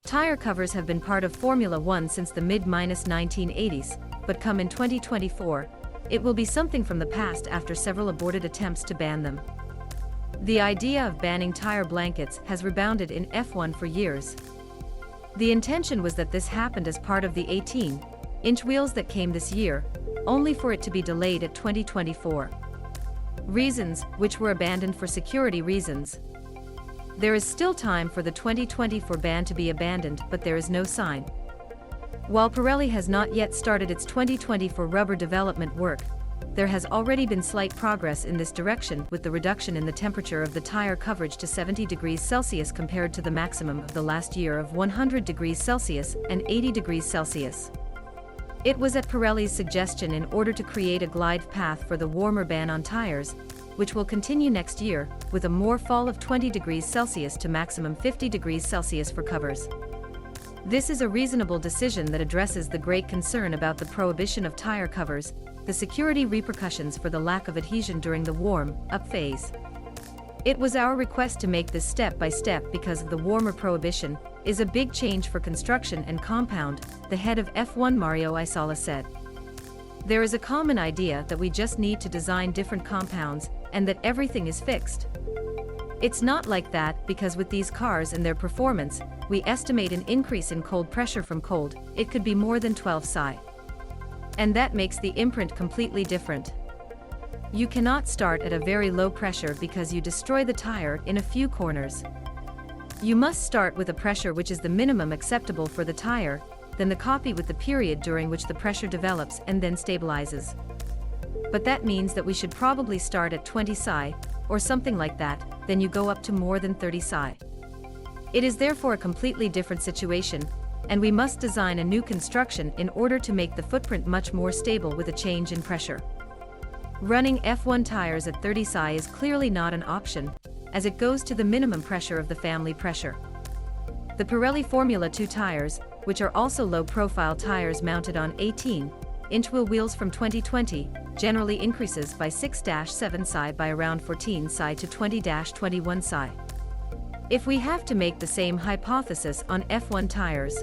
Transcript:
Tire covers have been part of Formula One since the mid-1980s, but come in 2024, it will be something from the past after several aborted attempts to ban them. The idea of banning tire blankets has rebounded in F1 for years. The intention was that this happened as part of the 18-inch wheels that came this year, only for it to be delayed at 2024. Reasons, which were abandoned for security reasons. There is still time for the 2024 ban to be abandoned, but there is no sign. While Pirelli has not yet started its 2024 rubber development work, there has already been slight progress in this direction with the reduction in the temperature of the tire coverage to 70 degrees Celsius compared to the maximum of the last year of 100 degrees Celsius and 80 degrees Celsius. It was at Pirelli's suggestion in order to create a glide path for the warmer ban on tires, which will continue next year, with a more fall of 20 degrees Celsius to maximum 50 degrees Celsius for covers. This is a reasonable decision that addresses the great concern about the prohibition of tire covers, the security repercussions for the lack of adhesion during the warm-up phase. It was our request to make this step by step because the warmer prohibition is a big change for construction and compound, the head of F1 Mario Isola said. There is a common idea that we just need to design different compounds and that everything is fixed. It's not like that because with these cars and their performance, we estimate an increase in cold pressure from cold, it could be more than 12 psi. And that makes the imprint completely different. You cannot start at a very low pressure because you destroy the tire in a few corners. You must start with a pressure which is the minimum acceptable for the tire, then the copy with the period during which the pressure develops and then stabilizes. But that means that we should probably start at 20 psi, or something like that, then you go up to more than 30 psi. It is therefore a completely different situation, and we must design a new construction in order to make the footprint much more stable with a change in pressure. Running F1 tires at 30 psi is clearly not an option, as it goes to the minimum pressure of the family pressure. The Pirelli Formula 2 tires, which are also low-profile tires mounted on 18-inch wheels from 2020, generally increases by 6-7 psi by around 14 psi to 20-21 psi. If we have to make the same hypothesis on F1 tires,